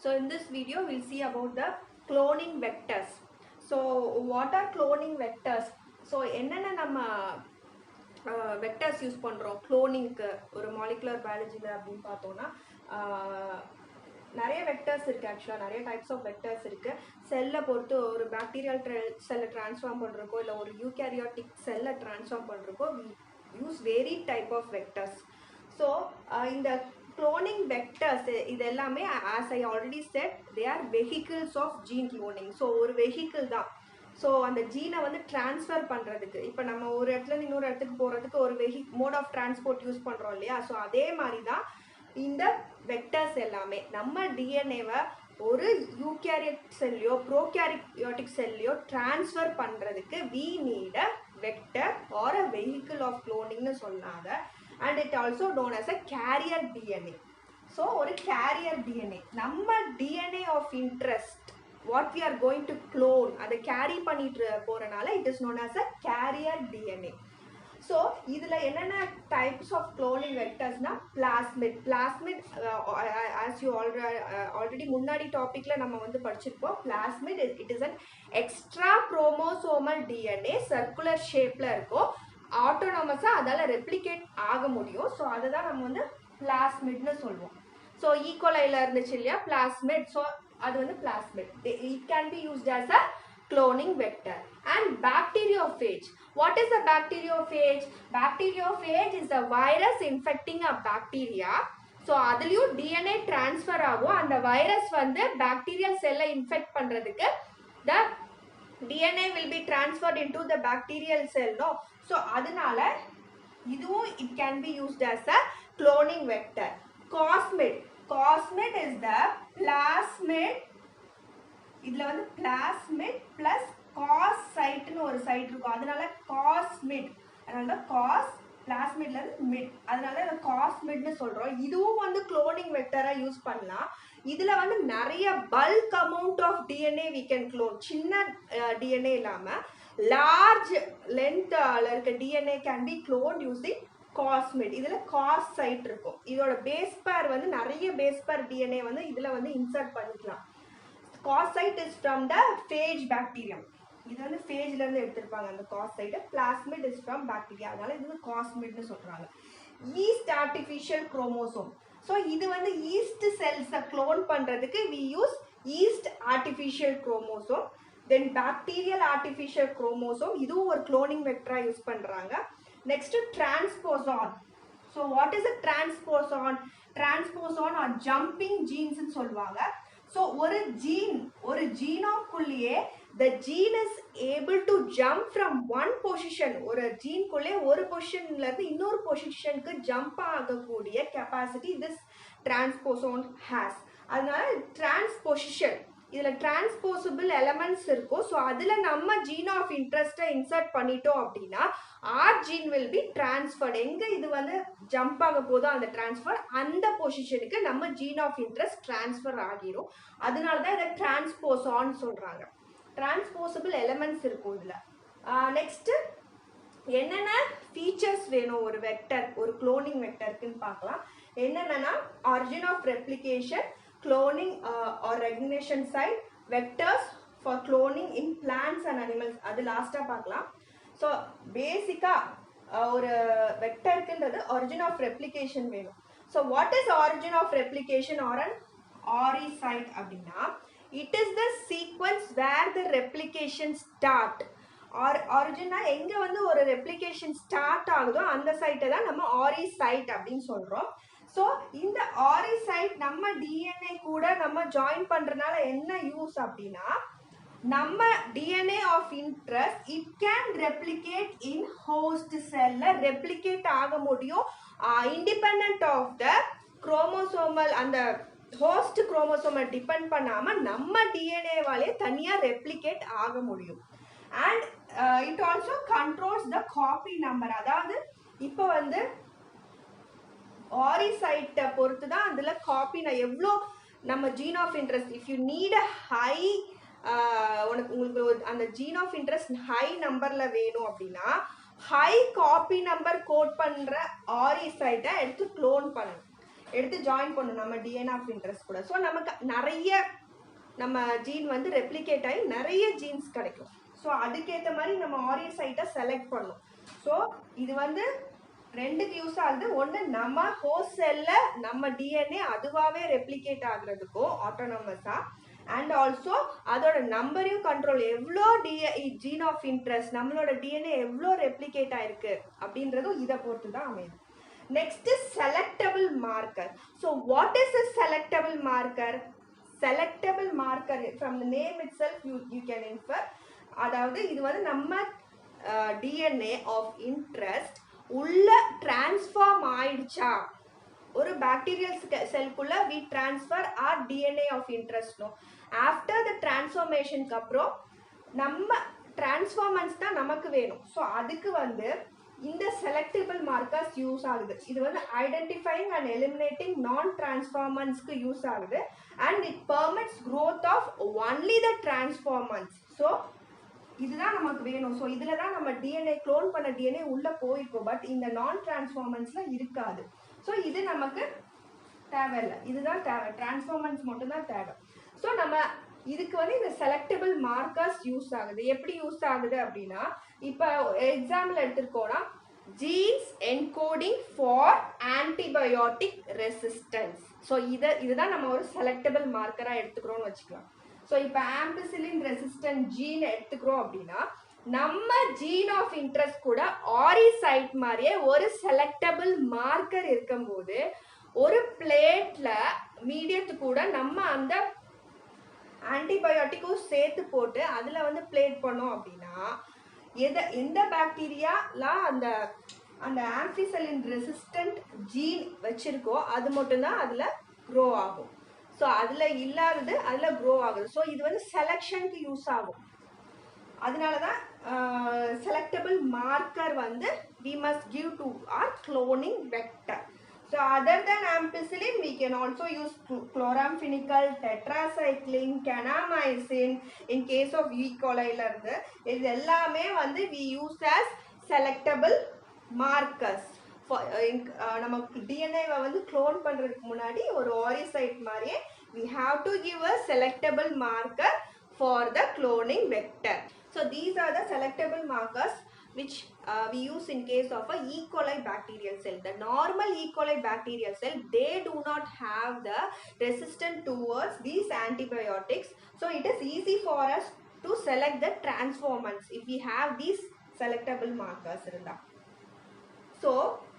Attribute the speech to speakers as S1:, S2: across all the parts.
S1: So in this video we'll see about the cloning vectors. So what are cloning vectors? So என்னென்ன நம்ம vectors use பண்ணுறோம் க்ளோனிங்க்கு ஒரு molecular பயாலஜியில் அப்படின்னு பார்த்தோன்னா நிறைய வெக்டர்ஸ் இருக்குது. ஆக்சுவலாக நிறைய டைப்ஸ் ஆஃப் வெக்டர்ஸ் இருக்குது. செல்லை பொறுத்து ஒரு பாக்டீரியல் செல்லை ட்ரான்ஸ்ஃபார்ம் பண்ணுறக்கோ இல்லை ஒரு யூகேரியாட்டிக் செல்லை ட்ரான்ஸ்ஃபார்ம் பண்ணுறக்கோ we use very type of vectors. So இந்த cloning vectors இது எல்லாமே as I already said they are vehicles of gene cloning. So ஒரு வெஹிக்கிள் தான். ஸோ அந்த ஜீனை வந்து ட்ரான்ஸ்ஃபர் பண்ணுறதுக்கு இப்போ நம்ம ஒரு இடத்துல இன்னொரு இடத்துக்கு போகிறதுக்கு ஒரு மோட் ஆஃப் டிரான்ஸ்போர்ட் யூஸ் பண்ணுறோம் இல்லையா? ஸோ அதே மாதிரி தான் இந்த வெக்டர்ஸ் எல்லாமே நம்ம டிஎன்ஏவை ஒரு யூகேரியட் செல்லையோ ப்ரோகேரியாட்டிக் செல்லையோ ட்ரான்ஸ்ஃபர் பண்ணுறதுக்கு we need a vector or a vehicle of க்ளோனிங்னு சொன்னாங்க. And it also known as a carrier DNA. So ஒரு carrier DNA நம்ம DNA of interest what we are going to clone அதை carry பண்ணிட்டு போறனால it is known as a carrier DNA. So இதுல என்னென்ன types of cloning vectors na plasmid as you already முன்னாடி டாபிக்ல நம்ம வந்து படிச்சிருப்போம். plasmid it is an extra chromosomal DNA circular shapeல இருக்கும். ஆட்டோனமஸாக அதால் ரெப்ளிகேட் ஆக முடியும். ஸோ அதை தான் நம்ம வந்து பிளாஸ்மிட்னு சொல்லுவோம். ஸோ ஈகோலையில் இருந்துச்சு இல்லையா பிளாஸ்மிட், ஸோ அது வந்து plasmid. It can be used as a cloning vector. And bacteriophage. What is a bacteriophage? Bacteriophage is a virus infecting a bacteria. So அதுலேயும் டிஎன்ஏ ட்ரான்ஸ்ஃபர் ஆகும். அந்த வைரஸ் வந்து பாக்டீரியல் செல்லை இன்ஃபெக்ட் பண்ணுறதுக்கு த DNA will be transferred into the bacterial cell, no? So அதனால இதுவும் it can be used as a cloning vector. Cosmid is the plasmid. இதுல வந்து plasmid plus cos siteன்னு ஒரு சைட் இருக்கும். அதனால cosmid. அதனால cos plasmidல இருந்து mid. அதனால இத cosmidனு சொல்றோம். இதுவும் வந்து cloning vector-ஆ யூஸ் பண்ணலாம். இதுல வந்து நிறைய bulk amount of DNA we can clone. சின்ன டிஎன்ஏ இல்லாம லார்ஜ் லென்த்ல இருக்க DNA can be cloned using cosmid. இதுல காஸ் சைட் இருக்கும். இதோட பேஸ் பேர் வந்து நிறைய பேஸ் பேர் டிஎன்ஏ வந்து இதுல வந்து இன்சர்ட் பண்ணிக்கலாம். Cos site is from the phage bacterium. இது வந்து phage-ல இருந்து எடுத்திருப்பாங்க அந்த cos site. plasmid is from bacteria. அதனால இது வந்து cosmidனு சொல்றாங்க. yeast artificial chromosome. ஸோ இது வந்து ஈஸ்ட் செல்ஸை க்ளோன் பண்ணுறதுக்கு we use yeast artificial chromosome. Then bacterial artificial chromosome, இதுவும் ஒரு க்ளோனிங் வெக்டராக யூஸ் பண்ணுறாங்க. Next transposon. So what is a transposon? Transposon are jumping ஜீன்ஸ்ன்னு சொல்லுவாங்க. ஸோ ஒரு ஜீனோக்குள்ளேயே the gene is able to jump from one position. ஒரு ஜீன்குள்ளே ஒரு பொசிஷன்ல இருந்து இன்னொரு பொசிஷனுக்கு ஜம்ப் ஆகக்கூடிய கெப்பாசிட்டி திஸ் டிரான்ஸ்போசோன் ஹேஸ். அதனால டிரான்ஸ்பொசிஷன் இதுல டிரான்ஸ்போசபிள் எலமெண்ட்ஸ் இருக்கும். ஸோ அதுல நம்ம ஜீன் ஆஃப் இன்ட்ரெஸ்ட்டை இன்சர்ட் பண்ணிட்டோம் அப்படின்னா our gene will be transferred. எங்க இது வந்து ஜம்ப் ஆக போதோ அந்த டிரான்ஸ்ஃபர் அந்த பொசிஷனுக்கு நம்ம ஜீன் ஆஃப் இன்ட்ரெஸ்ட் டிரான்ஸ்ஃபர் ஆகிரும். அதனால தான் இதை டிரான்ஸ்போசான் சொல்றாங்க. டிரான்ஸ்போசபிள் எலமெண்ட்ஸ் இருக்கும் இதில். நெக்ஸ்ட்டு என்னென்ன ஃபீச்சர்ஸ் வேணும் ஒரு வெக்டர், ஒரு க்ளோனிங் வெக்டருக்குன்னு பார்க்கலாம். என்னென்னா origin of replication, cloning or recognition site, vectors for cloning in plants and animals, அது லாஸ்ட்டாக பார்க்கலாம். ஸோ பேசிக்காக ஒரு வெக்டருக்குன்றது ஆரிஜின் ஆஃப் ரெப்ளிகேஷன் வேணும். So what is origin of replication or an ori site அப்படின்னா it is the sequence where the replication start. ஆரிஜினா எங்க வந்து ஒரு ரெப்ளிகேஷன் ஸ்டார்ட் ஆகுதோ அந்த சைட்டை தான் நம்ம ஆரி சைட் அப்படின்னு சொல்றோம். ஸோ இந்த ஆரி சைட் நம்ம டிஎன்ஏ கூட நம்ம ஜாயின் பண்றதுனால என்ன யூஸ் அப்படின்னா நம்ம DNA of interest it can replicate in host செல்ல ரெப்ளிகேட் ஆக முடியும் இண்டிபெண்ட் ஆஃப் த குரோமோசோமல் அந்த ஹோஸ்ட் குரோமோசோமை டிபெண்ட் பண்ணாம நம்ம டிஎன்ஏவாலே தனியா ரெப்ளிகேட் ஆக முடியும். And it also controls the copy number. அதாவது இப்போ வந்து ஆரி சைட்டை பொறுத்து தான் அதுல காப்பி எவ்வளோ நம்ம gene of interest if you need a high உங்களுக்கு அந்த ஜீன் ஆஃப் இன்ட்ரெஸ்ட் ஹை நம்பர்ல வேணும் அப்படின்னா ஹை காப்பி நம்பர் கோட் பண்ற ஆரி சைட்டை எடுத்து க்ளோன் பண்ணணும். எடுத்து ஜாயின் பண்ணும் நம்ம டிஎன்ஏ ஆஃப் இன்ட்ரெஸ்ட் கூட. ஸோ நமக்கு நிறைய நம்ம ஜீன் வந்து ரெப்ளிகேட் ஆகி நிறைய ஜீன்ஸ் கிடைக்கும். ஸோ அதுக்கேற்ற மாதிரி நம்ம ஆரியர் சைட்டை செலக்ட் பண்ணும். ஸோ இது வந்து ரெண்டுக்கு யூஸ் ஆகுது. ஒன்று நம்ம ஹோஸ்ட் செல்ல நம்ம டிஎன்ஏ அதுவாகவே ரெப்ளிகேட் ஆகுறதுக்கும் ஆட்டோனமஸாக, அண்ட் ஆல்சோ அதோட நம்பரையும் கண்ட்ரோல் எவ்வளோ ஜீன் ஆஃப் இன்ட்ரெஸ்ட் நம்மளோட டிஎன்ஏ எவ்வளோ ரெப்ளிகேட் ஆயிருக்கு அப்படின்றதும் இதை பொறுத்து தான் அமையுது. Next selectable marker. So what is a selectable marker? Selectable marker from the name itself you can infer. அதாவது இது வந்து நம்ம டிஎன்ஏ ஆஃப் இன்ட்ரெஸ்ட் உள்ள டிரான்ஸ்ஃபார்ம் ஆயிடுச்சா, ஒரு பாக்டீரியல் செல்குள்ள we transfer our DNA of இன்ட்ரெஸ்ட்னோ. ஆஃப்டர் த டிரான்ஸ்ஃபார்மேஷனுக்கு அப்புறம் நம்ம டிரான்ஸ்ஃபார்மன்ஸ் தான் நமக்கு வேணும். ஸோ அதுக்கு வந்து இந்த செலக்டபிள் மார்க்கர்ஸ் யூஸ் ஆகுது. இது வந்து ஐடென்டிஃபைங் அண்ட் எலிமினேட்டிங் நான் டிரான்ஸ்ஃபார்மன்ஸ்க்கு யூஸ் ஆகுது. And it permits growth of only the transformants. So இதுதான் நமக்கு வேணும். ஸோ இதில் தான் நம்ம டிஎன்ஏ க்ளோன் பண்ண டிஎன்ஏ உள்ளே போயிருக்கோம். பட் இந்த நான் டிரான்ஸ்ஃபார்மன்ஸில் இருக்காது. ஸோ இது நமக்கு தேவையில்லை. இதுதான் தேவை, டிரான்ஸ்ஃபார்மன்ஸ் மட்டும்தான் தேவை. ஸோ நம்ம இதுக்கு வந்து இந்த செலக்டபிள் மார்க்கர்ஸ் யூஸ் ஆகுது. எப்படி யூஸ் ஆகுது அப்படின்னா, இப்போ எக்ஸாம்பிள் எடுத்துருக்கோன்னா genes encoding for antibiotic resistance. So இதுதான் நம்ம ஒரு செலக்டபிள் மார்க்கராக எடுத்துக்கிறோம்னு வச்சுக்கலாம். ஸோ இப்போ ஆம்பிசிலின் ரெசிஸ்டன்ட் ஜீன் எடுத்துக்கிறோம் அப்படின்னா நம்ம ஜீன் ஆஃப் இன்ட்ரெஸ்ட் கூட ஆரி சைட் மாதிரியே ஒரு செலக்டபிள் மார்க்கர் இருக்கும்போது ஒரு பிளேட்ல மீடியத்து கூட நம்ம அந்த ஆன்டிபயோட்டிக்கும் சேர்த்து போட்டு அதில் வந்து பிளேட் பண்ணோம் அப்படின்னா எந்த பாக்டீரியாலாம் அந்த அந்த ஆம்பிசிலின் ரெசிஸ்டன்ட் ஜீன் வச்சிருக்கோ அது மட்டும்தான் அதில் க்ரோ ஆகும். ஸோ அதில் இல்லாதது அதில் க்ரோ ஆகுது. ஸோ இது வந்து செலெக்ஷனுக்கு யூஸ் ஆகும். அதனால தான் செலக்டபிள் மார்க்கர் வந்து we must give to our cloning vector. So other than ampicillin we can also use chloramphenicol, tetracycline, kanamycin in case of E. coli ல இருந்து இது எல்லாமே வந்து we use as selectable markers. நமக்கு டிஎன்ஏவை வந்து க்ளோன் பண்ணுறதுக்கு முன்னாடி ஒரு ஆரிசைட் மாதிரியே we have to give a selectable marker for the cloning vector. So these are the selectable markers which we use in case of a E. coli bacterial cell. The normal E. coli bacterial cell, they do not have the resistance towards these antibiotics. So it is easy for us to select the transformants if we have these selectable markers. So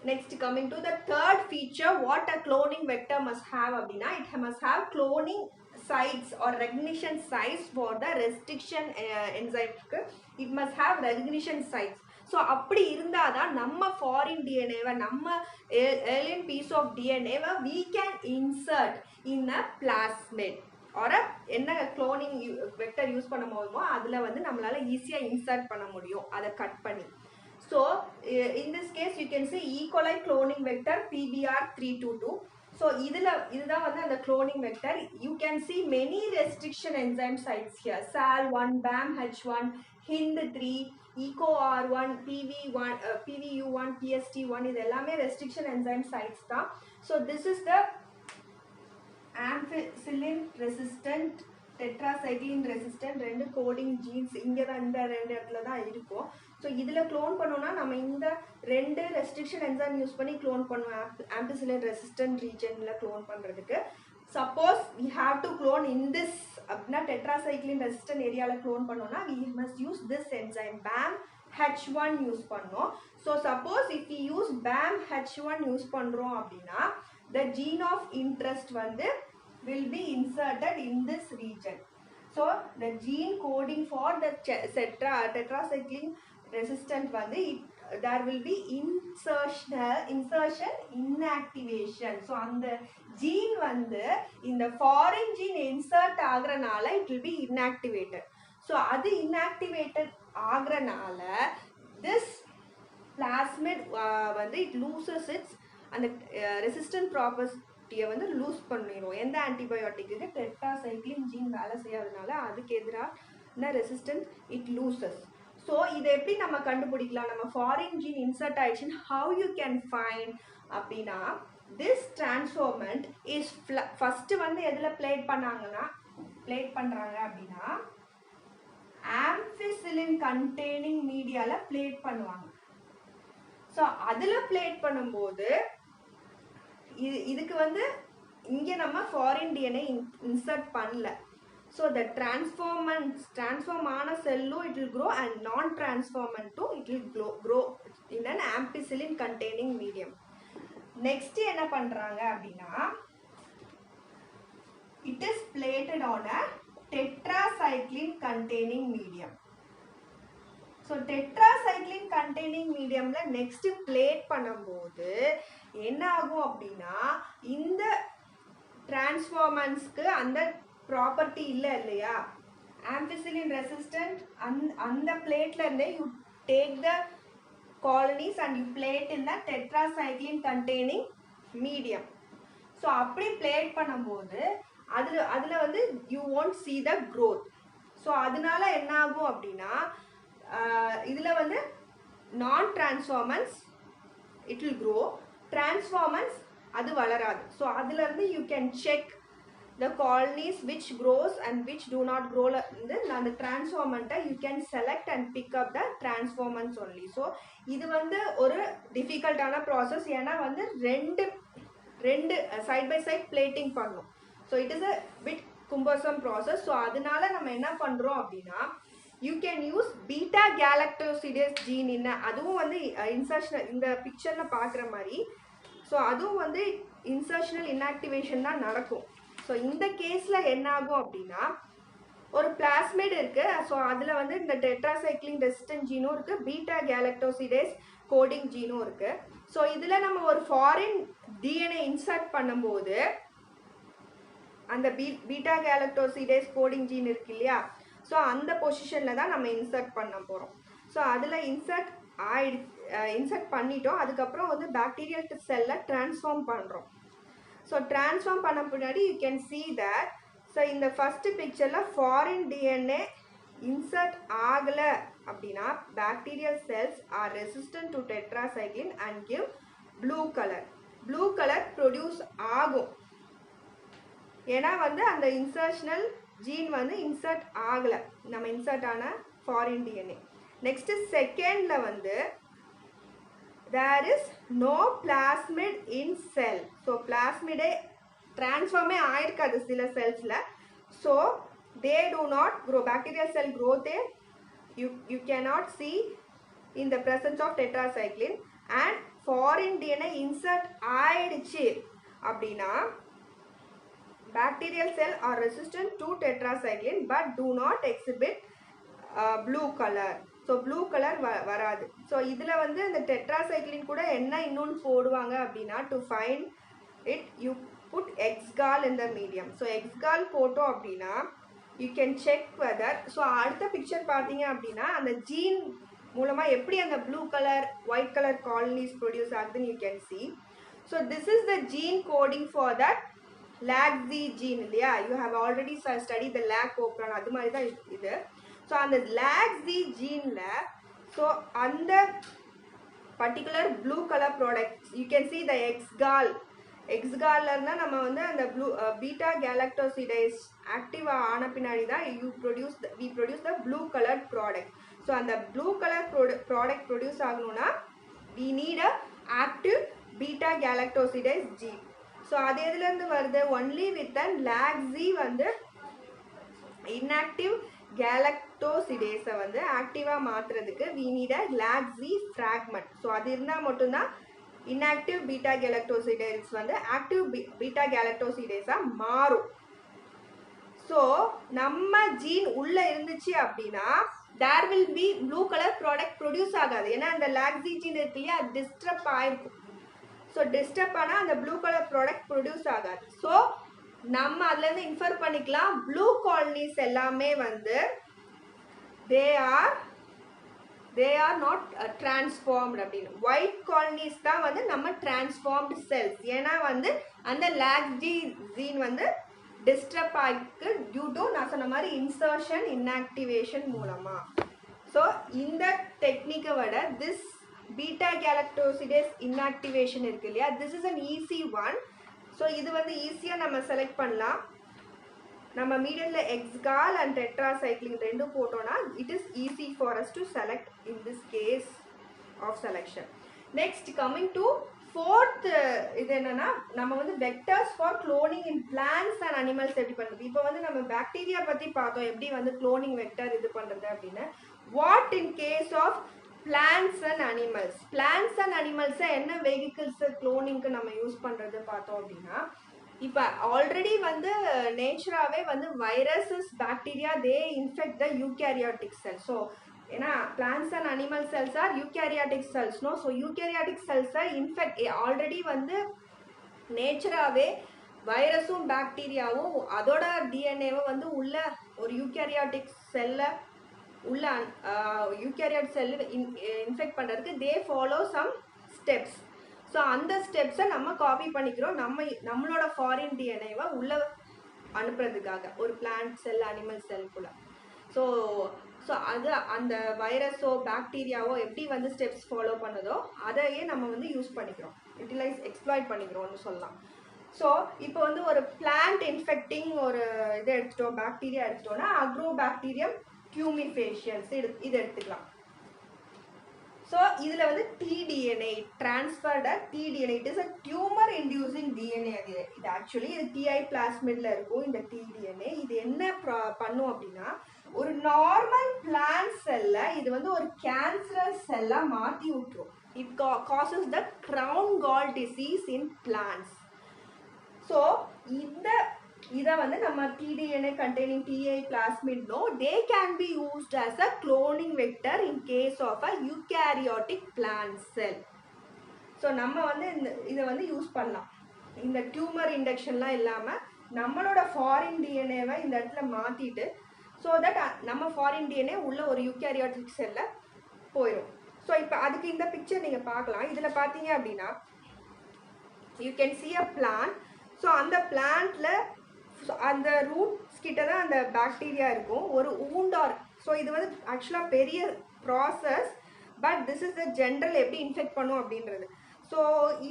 S1: next, coming to the third feature, what a cloning vector must have abdina, it must have cloning sites or recognition sites for the restriction enzyme. It must have recognition sites. So அப்படி இருந்தால் தான் நம்ம foreign டிஎன்ஏவை நம்ம alien piece of டிஎன்ஏவை we can insert in a plasmid or என்ன cloning vector use பண்ண போதுமோ அதில் வந்து நம்மளால் ஈஸியாக இன்சர்ட் பண்ண முடியும் அதை கட் பண்ணி. So in this case you can say E. coli cloning vector PBR322. So இதுதான் வந்து அந்த cloning vector. You can see many restriction enzyme sites here. SAL1, BAMH1, HIND3, EcoR1, PV1, PVU1, PST1 இது எல்லாமே restriction enzyme sites தான். So this is the ampicillin resistant, tetracycline resistant ரெண்டு coding jeans இங்கே தான் இந்த ரெண்டு இடத்துல தான் இருக்கும். ஸோ இதில் க்ளோன் பண்ணோன்னா நம்ம இந்த ரெண்டு ரெஸ்ட்ரிக்ஷன் என்சைம் யூஸ் பண்ணி க்ளோன் பண்ணுவோம் ஆம்பிசிலின் ரெசிஸ்டன்ட் ரீஜனில் க்ளோன் பண்ணுறதுக்கு. Suppose we have to clone in this அப்படின்னா டெட்ராசைக்ளின் ரெசிஸ்டன்ட் ஏரியாவில் க்ளோன் பண்ணோன்னா we must use this enzyme BAMH1 use பண்ணோம். So suppose if you use BAMH1 use பண்ணுறோம் அப்படின்னா த ஜீன் ஆஃப் இன்ட்ரெஸ்ட் வந்து will be inserted in this region. So the gene coding for the tetracycline resistant வந்து there will be insertion inactivation. So அந்த gene வந்து இந்த foreign gene insert ஆகுறனால it will be inactivated. So அது inactivated ஆகுறனால this plasmid வந்து it loses its அந்த resistant properties வந்து loose பண்ணிடும். எந்த ஆன்டிபயோட்டிக்கு டெட்ராசைக்ளின் ஜீன் வேலை செய்யாதனால அதுக்கு எதிராக ரெசிஸ்டன்ஸ் இட் லூசஸ். ஸோ இதை எப்படி நம்ம கண்டுபிடிக்கலாம்? நம்ம ஃபாரின் ஜீன் இன்சர்ட் ஆயிடுச்சுன்னு ஹவு யூ கேன் ஃபைண்ட் அப்படின்னா this transformant is first வந்து எதுல plate பண்ணாங்கன்னா plate பண்றாங்க அப்படின்னா ampicillin containing mediaல plate பண்ணுவாங்க. ஸோ அதுல plate பண்ணும்போது இதுக்கு வந்து இங்க நம்ம foreign DNA insert பண்ணல. So the transform ஆன செல்லும் it will grow and non-transformant too it will grow in an ampicillin containing medium. Next என்ன பண்றாங்க அப்படின்னா it is plated on a tetracycline containing medium. So tetracycline containing mediumல next plate பண்ணும்போது என்ன ஆகும் அப்படின்னா இந்த transformantsக்கு அந்த ப்ராப்பர்ட்டி இல்லையா ampicillin resistant அந்த பிளேட்ல இருந்தே you take the colonies and you plate in the tetracycline containing medium. So அப்படி பிளேட் பண்ணும்போது அதுல வந்து you won't see the growth. So அதனால என்ன ஆகும் அப்படின்னா இதுல வந்து நான் transformants it will grow, transformants அது வளராது. ஸோ அதுல இருந்து you can check the colonies which grows and which do not grow. அந்த transformant you can select and pick up the transformants only. So இது வந்து ஒரு difficultaன process. ஏன்னா வந்து ரெண்டு side by side plating பண்ணும். So it is a bit cumbersome process. So அதனால நம்ம என்ன பண்றோம் அப்படின்னா you can use beta galactosidase gene in அதுவும் வந்து insertion இந்த பிக்சர்ல பார்க்குற மாதிரி. ஸோ அதுவும் வந்து insertional inactivation தான் நடக்கும். ஸோ இந்த கேஸில் என்ன ஆகும் அப்படின்னா ஒரு பிளாஸ்மிட் இருக்கு. ஸோ அதில் வந்து இந்த டெட்ராசைக்ளின் ரெசிஸ்டன்ட் ஜீனும் இருக்கு, பீட்டா கேலக்டோசிடேஸ் கோடிங் ஜீனும் இருக்கு. ஸோ இதில் நம்ம ஒரு ஃபாரின் டிஎன்ஏ இன்சர்ட் பண்ணும்போது அந்த பீட்டா கேலக்டோசிடேஸ் கோடிங் ஜீன் இருக்கு இல்லையா, ஸோ அந்த பொசிஷனில் தான் நம்ம இன்சர்ட் பண்ண போகிறோம். ஸோ அதில் இன்சர்ட் பண்ணிட்டோம். அதுக்கப்புறம் வந்து பாக்டீரியல் செல்லை டிரான்ஸ்ஃபார்ம் பண்ணுறோம். ஸோ டிரான்ஸ்ஃபார்ம் பண்ண பின்னாடி you can see that. So இந்த ஃபஸ்ட்டு பிக்சரில் ஃபாரின் டிஎன்ஏ இன்சர்ட் ஆகலை அப்படின்னா bacterial cells are resistant to tetracycline and give blue colour produce ஆகும். ஏன்னா வந்து அந்த இன்சர்ஷனல் ஜீன் வந்து இன்சர்ட் ஆகலை நம்ம இன்சர்ட் ஆன ஃபாரின் டிஎன்ஏ. நெக்ஸ்ட் செகண்டில் வந்து there is no plasmid in cell. So plasmid transform ஆயிருக்காது சில செல்ஸ்ல. So they do not grow. Bacterial cell growth you cannot see in the presence of tetracycline. And foreign DNA insert ஆயிடுச்சு அப்படின்னா bacterial cell are resistant to tetracycline but do not exhibit blue color. So blue colour வராது. So இதில் வந்து இந்த tetracycline கூட என்ன இன்னொன்று போடுவாங்க அப்படின்னா to find it you put Xgal in the medium. So Xgal போட்டோம் அப்படின்னா you can check whether. So அடுத்த பிக்சர் பார்த்தீங்க அப்படின்னா அந்த ஜீன் மூலமாக எப்படி அந்த blue colour white colour colonies produce ஆகுதுன்னு you can see. So this is the gene coding for that lacZ gene இல்லையா. You have already study the lac operon, அது மாதிரி தான் இது. ஸோ அந்த லாக்ஸி ஜீனில் ஸோ அந்த particular blue colour product you can see the எக்ஸ்கால்ல இருந்தால் நம்ம வந்து அந்த பீட்டா கேலக்டோசிடைஸ் ஆக்டிவ் ஆன பின்னாடி தான் we produce the blue colour product. So அந்த ப்ளூ கலர் ப்ராடக்ட் ப்ரொடியூஸ் ஆகணும்னா we need a active beta galactosidase gene. So அது எதுலேருந்து வருது? ஒன்லி வித் அண்ட் லாக்ஸி வந்து இன்ஆக்டிவ் கேலக்டோசிடேஸை வந்து ஆக்டிவாக மாற்றுறதுக்கு we need a lacZ fragment. So அது இருந்தால் மட்டும்தான் இன்ஆக்டிவ் பீட்டா கேலக்டோசிடேஸ் வந்து ஆக்டிவ் பீட்டா கேலக்டோசிடேஸாக மாறும். ஸோ நம்ம ஜீன் உள்ளே இருந்துச்சு அப்படின்னா there will be blue color product produce ஆகாது. ஏன்னா அந்த லாக்ஸி ஜீன் இருக்கு இல்லையா, அது டிஸ்டர்ப் ஆயிருக்கும். ஸோ டிஸ்டர்ப் ஆனால் அந்த ப்ளூ கலர் ப்ராடக்ட் ப்ரொடியூஸ் ஆகாது. ஸோ நம்ம அதுலேருந்து இன்ஃபர் பண்ணிக்கலாம் ப்ளூ காலனிஸ் எல்லாமே வந்து they are not transformed அப்படின்னு. ஒயிட் காலனிஸ் தான் வந்து நம்ம டிரான்ஸ்ஃபார்ம்டு செல்ஸ். ஏன்னா வந்து அந்த லாக்ஸி ஜீன் வந்து டிஸ்டர்ப் ஆகிருக்கு டியூ டு நான் சொன்ன மாதிரி இன்சர்ஷன் இன்ஆக்டிவேஷன் மூலமாக. ஸோ இந்த டெக்னிக்கை விட திஸ் பீட்டா கேலக்டோசிடேஸ் இன்ஆக்டிவேஷன் இருக்கு இல்லையா, this is an easy one. So இது வந்து ஈஸியாக நம்ம செலக்ட் பண்ணலாம். நம்ம மீடியன்ல எக்ஸ்கால் அண்ட் டெட்ராசைக்ளின் ரெண்டும் போட்டோம்னா it is easy for us to select in this case of selection. Next coming to fourth இது என்னன்னா, நம்ம வந்து vectors for cloning in plants and animals எப்படி பண்ணுறது. இப்போ வந்து நம்ம பாக்டீரியா பற்றி பார்த்தோம், எப்படி வந்து குளோனிங் வெக்டர் இது பண்ணுறது அப்படின்னு. What in case of plants and animals. Plants and அனிமல்ஸை என்ன வெஹிக்கிள்ஸ் குளோனிங்க்கு நம்ம யூஸ் பண்ணுறது பார்த்தோம் அப்படின்னா, இப்போ ஆல்ரெடி வந்து நேச்சராகவே வந்து viruses bacteria they infect the eukaryotic cell. So ஏன்னா plants and animal cells are eukaryotic cells no. So eukaryotic செல்ஸை இன்ஃபெக்ட் ஆல்ரெடி வந்து நேச்சராகவே வைரஸும் பாக்டீரியாவும் அதோட டிஎன்ஏவை வந்து உள்ள ஒரு யூகேரியாட்டிக் செல்லை உள்ள யூகேரியாட் செல் இன்ஃபெக்ட் பண்ணுறதுக்கு they follow some steps. So அந்த ஸ்டெப்ஸை நம்ம காப்பி பண்ணிக்கிறோம் நம்மளோட ஃபாரின் டிஎன்ஏவை உள்ள அனுப்புறதுக்காக ஒரு பிளான்ட் செல் அனிமல் செல்குள்ள. ஸோ அது அந்த வைரஸோ பாக்டீரியாவோ எப்படி வந்து ஸ்டெப்ஸ் ஃபாலோ பண்ணுதோ அதையே நம்ம வந்து யூஸ் பண்ணிக்கிறோம், எக்ஸ்ப்ளாய்ட் பண்ணிக்கிறோம்னு சொல்லலாம். ஸோ இப்போ வந்து ஒரு பிளான்ட் இன்ஃபெக்டிங் ஒரு இதை எடுத்துட்டோம், பாக்டீரியா எடுத்துட்டோம்னா அக்ரோபாக்டீரியம் டியூமிஃபேஷியன்ஸ் இது எடுத்துக்கலாம். ஸோ இதில் வந்து T-DNA transferred T-DNA it is a tumour inducing DNA. இது ஆக்சுவலி இது டிஐ பிளாஸ்மிட்ல இருக்கும் இந்த டிடிஎன்ஏ. இது என்ன பண்ணும் அப்படின்னா, ஒரு நார்மல் பிளான்ட் செல்ல இது வந்து ஒரு கேன்சரஸ் செல்லா மாற்றி விட்டுரும். It causes the crown gall disease in plants. So இதை வந்து நம்ம T DNA containing Ti plasmid no they can be used as a cloning vector in case of a eukaryotic plant cell. So நம்ம வந்து இதை வந்து யூஸ் பண்ணலாம். இந்த tumour இண்டக்ஷன்லாம் இல்லாமல் நம்மளோட ஃபாரின் டிஎன்ஏவை இந்த இடத்துல மாற்றிட்டு ஸோ தட் நம்ம ஃபாரின் டிஎன்ஏ உள்ள ஒரு யூகேரியாட்டிக் செல்லில் போயிடும். ஸோ இப்போ அதுக்கு இந்த பிக்சர் நீங்கள் பார்க்கலாம். இதில் பார்த்தீங்க அப்படின்னா you can see a plant. So அந்த பிளான்ட்டில் அந்த ரூட்ஸ் கிட்ட தான் அந்த பாக்டீரியா இருக்கும், ஒரு ஊண்டார். ஸோ இது வந்து ஆக்சுவலாக பெரிய process, but this is the general எப்படி இன்ஃபெக்ட் பண்ணும் அப்படின்றது. ஸோ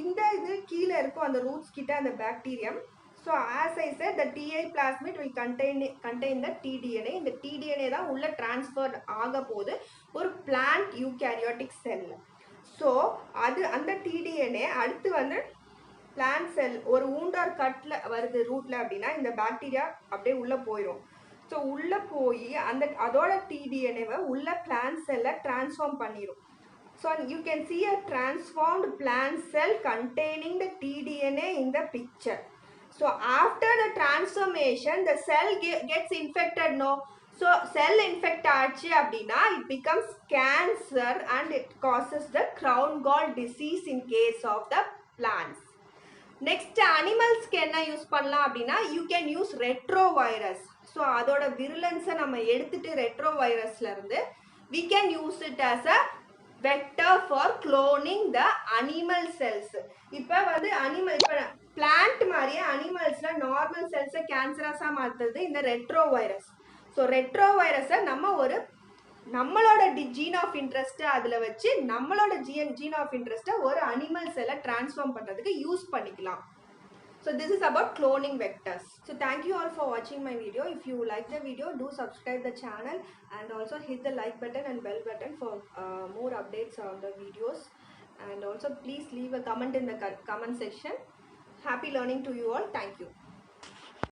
S1: இந்த இது கீழே இருக்கும் அந்த ரூட்ஸ் கிட்ட அந்த bacterium. So as I said the Ti plasmid will contain the T DNA. இந்த டிடிஎன்ஏ தான் உள்ள டிரான்ஸ்ஃபர் ஆக போகுது ஒரு பிளான்ட் யூகேரியாட்டிக் செல்ல. ஸோ அந்த டிடிஎன்ஏ அடுத்து வந்து பிளான்ட் செல் ஒரு ஊண்டார் கட்டில் வருது ரூட்டில் அப்படின்னா இந்த பாக்டீரியா அப்படியே உள்ளே போயிடும். ஸோ உள்ளே போய் அதோட டிடிஎன்ஏவை உள்ள பிளான்ட் செல்லை டிரான்ஸ்ஃபார்ம் பண்ணிடும். So you can see a transformed plant cell containing the tDNA in the picture. So after the transformation the cell gets infected no. So cell infect ஆச்சு அப்படின்னா it becomes cancer and it causes the crown gall disease in case of the plants. Next அனிமல்ஸ்க்கு என்ன use பண்ணலாம் அப்படின்னா you can use retrovirus. So அதோட விருலன்ஸை நம்ம எடுத்துட்டு ரெட்ரோவைரஸ்ல இருந்து we can use it as a vector for cloning the animal cells. இப்போ வந்து இப்போ பிளான்ட் மாதிரியே அனிமல்ஸ்ல நார்மல் செல்ஸை கேன்சரஸாக மாற்றுறது இந்த ரெட்ரோவைரஸ். ஸோ ரெட்ரோவைரஸை நம்மளோட ஜீன் ஆஃப் இன்ட்ரெஸ்ட்டை அதில் வச்சு நம்மளோட ஜீன் ஆஃப் இன்ட்ரெஸ்ட்டை ஒரு அனிமல் செல்லை டிரான்ஸ்ஃபார்ம் பண்ணுறதுக்கு யூஸ் பண்ணிக்கலாம். So this is about cloning vectors. So thank you all for watching my video. If you like the video, do subscribe the channel and also hit the like button and bell button for more updates on the videos. And also please leave a comment in the comment section. Happy learning to you all. Thank you.